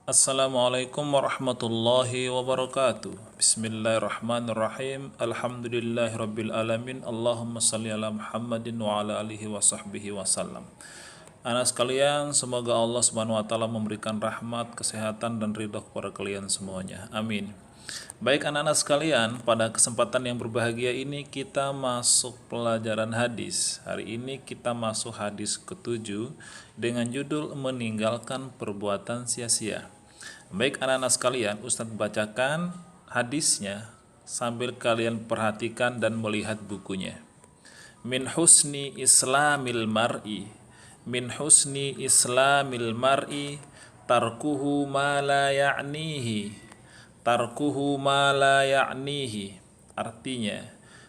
Assalamualaikum warahmatullahi wabarakatuh. Bismillahirrahmanirrahim. Alhamdulillahirabbil alamin. Allahumma shalli ala Muhammadin wa ala alihi wa sahbihi wasallam. Anak sekalian, semoga Allah Subhanahu wa taala memberikan rahmat, kesehatan dan ridha kepada kalian semuanya. Amin. Baik anak-anak sekalian, pada kesempatan yang berbahagia ini kita masuk pelajaran hadis. Hari ini kita masuk hadis ke-7 dengan judul meninggalkan perbuatan sia-sia. Baik anak-anak sekalian, Ustadz bacakan hadisnya sambil kalian perhatikan dan melihat bukunya. Min husni islamil mar'i tarkuhu ma la ya'nihi. Artinya,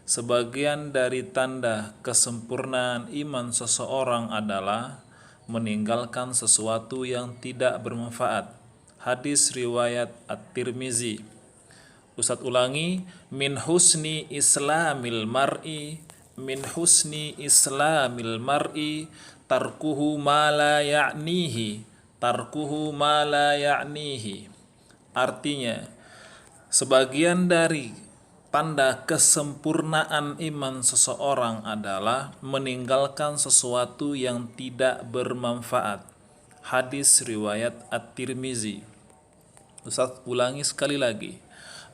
sebagian dari tanda kesempurnaan iman seseorang adalah meninggalkan sesuatu yang tidak bermanfaat. Hadis riwayat At-Tirmizi. Ustadz ulangi, min husni islamil mar'i tarkuhu ma la ya'nihi. Artinya, sebagian dari tanda kesempurnaan iman seseorang adalah meninggalkan sesuatu yang tidak bermanfaat. Hadis riwayat At-Tirmizi. Ustaz ulangi sekali lagi.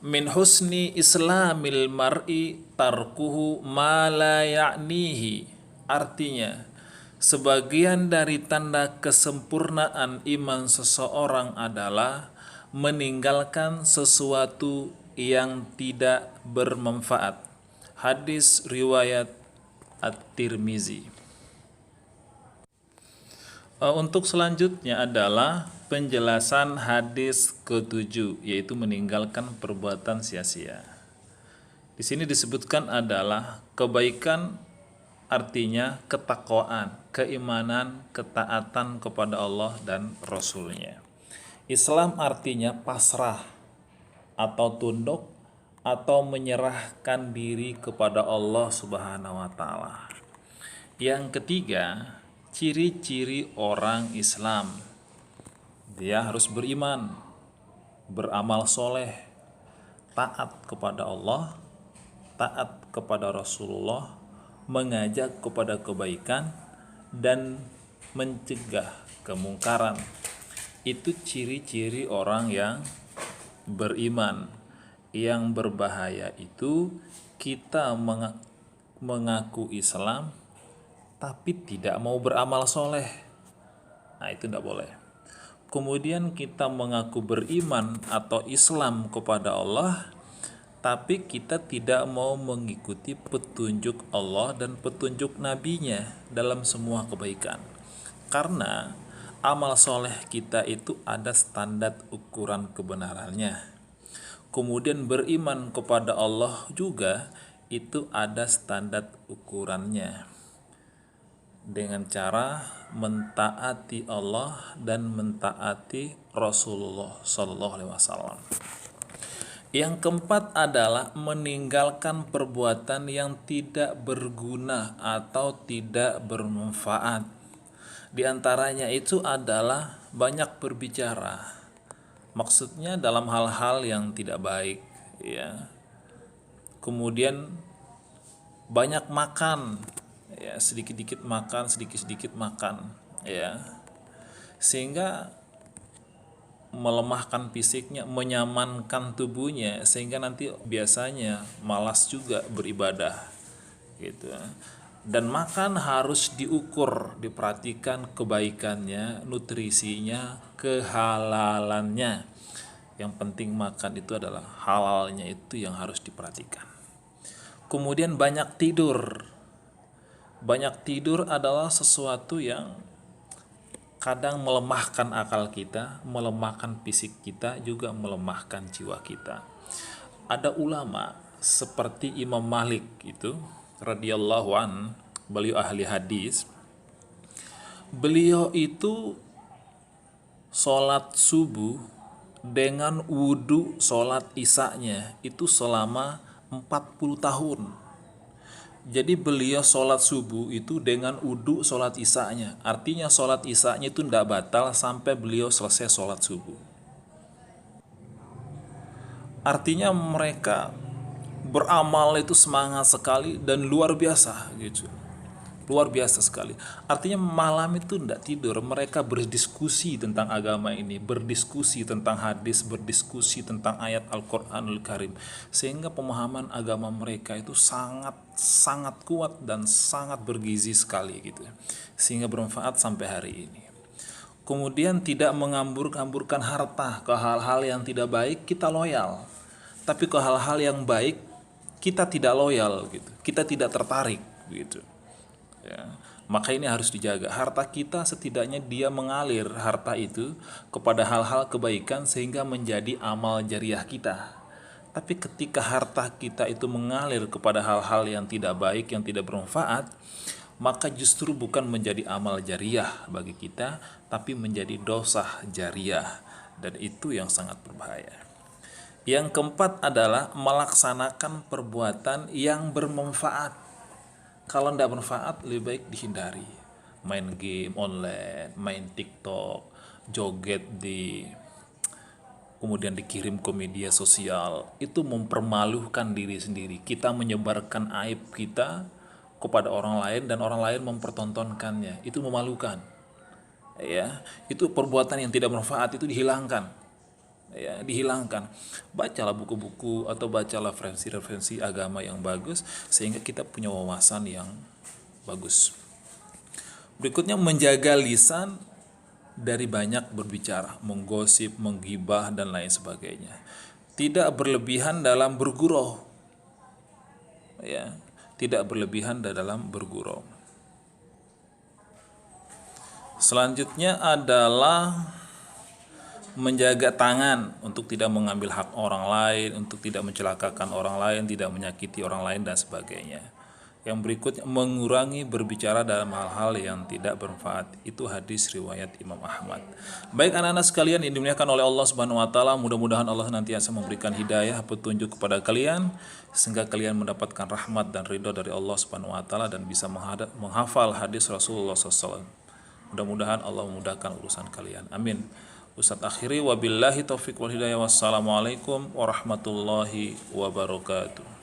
Min husni islamil mar'i tarkuhu ma la ya'nihi. Artinya, sebagian dari tanda kesempurnaan iman seseorang adalah meninggalkan sesuatu yang tidak bermanfaat. Hadis riwayat At-Tirmizi. Untuk selanjutnya adalah penjelasan hadis ke-7, yaitu meninggalkan perbuatan sia-sia. Di sini disebutkan adalah kebaikan, artinya ketakwaan, keimanan, ketaatan kepada Allah dan Rasul-Nya. Islam artinya pasrah atau tunduk atau menyerahkan diri kepada Allah Subhanahu wa taala. Yang ketiga, ciri-ciri orang Islam. Dia harus beriman, beramal soleh, taat kepada Allah, taat kepada Rasulullah, mengajak kepada kebaikan, dan mencegah kemungkaran. Itu ciri-ciri orang yang beriman. Yang berbahaya itu kita mengaku Islam tapi tidak mau beramal soleh. Nah, itu tidak boleh. Kemudian kita mengaku beriman atau Islam kepada Allah, tapi kita tidak mau mengikuti petunjuk Allah dan petunjuk Nabi-Nya dalam semua kebaikan. Karena amal soleh kita itu ada standar ukuran kebenarannya. Kemudian beriman kepada Allah juga itu ada standar ukurannya, dengan cara mentaati Allah dan mentaati Rasulullah SAW. Yang keempat adalah meninggalkan perbuatan yang tidak berguna atau tidak bermanfaat. Di antaranya itu adalah banyak berbicara. Maksudnya dalam hal-hal yang tidak baik, ya. Kemudian banyak makan, ya, sedikit-sedikit makan, ya, sehingga melemahkan fisiknya, menyamankan tubuhnya, sehingga nanti biasanya malas juga beribadah, gitu. Dan makan harus diukur, diperhatikan kebaikannya, nutrisinya, kehalalannya. Yang penting makan itu adalah halalnya, itu yang harus diperhatikan. Kemudian banyak tidur. Banyak tidur adalah sesuatu yang kadang melemahkan akal kita, melemahkan fisik kita, juga melemahkan jiwa kita. Ada ulama seperti Imam Malik itu radhiyallahu an, beliau ahli hadis. Beliau itu sholat subuh dengan wudhu sholat isya-nya itu selama 40 tahun. Jadi beliau sholat subuh itu dengan wudhu sholat isya-nya. Artinya sholat isya-nya itu tidak batal sampai beliau selesai sholat subuh. Artinya mereka beramal itu semangat sekali dan luar biasa gitu. Luar biasa sekali. Artinya malam itu tidak tidur, mereka berdiskusi tentang agama ini, berdiskusi tentang hadis, berdiskusi tentang ayat Al-Qur'anul Karim. Sehingga pemahaman agama mereka itu sangat sangat kuat dan sangat bergizi sekali gitu. Sehingga bermanfaat sampai hari ini. Kemudian tidak menghambur-hamburkan harta ke hal-hal yang tidak baik, kita loyal. Tapi ke hal-hal yang baik kita tidak loyal gitu. Kita tidak tertarik gitu. Ya, maka ini harus dijaga. Harta kita setidaknya dia mengalir harta itu kepada hal-hal kebaikan sehingga menjadi amal jariah kita. Tapi ketika harta kita itu mengalir kepada hal-hal yang tidak baik, yang tidak bermanfaat, maka justru bukan menjadi amal jariah bagi kita, tapi menjadi dosa jariah, dan itu yang sangat berbahaya. Yang keempat adalah melaksanakan perbuatan yang bermanfaat. Kalau tidak bermanfaat, lebih baik dihindari. Main game online, main TikTok, joget kemudian dikirim ke media sosial, itu mempermalukan diri sendiri. Kita menyebarkan aib kita kepada orang lain dan orang lain mempertontonkannya. Itu memalukan. Ya, itu perbuatan yang tidak bermanfaat itu dihilangkan. Ya, dihilangkan. Bacalah buku-buku atau bacalah referensi-referensi agama yang bagus sehingga kita punya wawasan yang bagus. Berikutnya, menjaga lisan dari banyak berbicara, menggosip, menggibah dan lain sebagainya. Tidak berlebihan dalam bergurau. Ya, tidak berlebihan dalam bergurau. Selanjutnya adalah menjaga tangan untuk tidak mengambil hak orang lain, untuk tidak mencelakakan orang lain, tidak menyakiti orang lain dan sebagainya. Yang berikutnya, mengurangi berbicara dalam hal-hal yang tidak bermanfaat. Itu hadis riwayat Imam Ahmad. Baik anak-anak sekalian yang dimuliakan oleh Allah Subhanahu wa taala, mudah-mudahan Allah nantiasa memberikan hidayah, petunjuk kepada kalian sehingga kalian mendapatkan rahmat dan ridho dari Allah Subhanahu wa taala dan bisa menghafal hadis Rasulullah SAW. Mudah-mudahan Allah memudahkan urusan kalian. Amin. Ustadz akhiri wabillahi taufiq wal hidayah. Wassalamualaikum warahmatullahi wabarakatuh.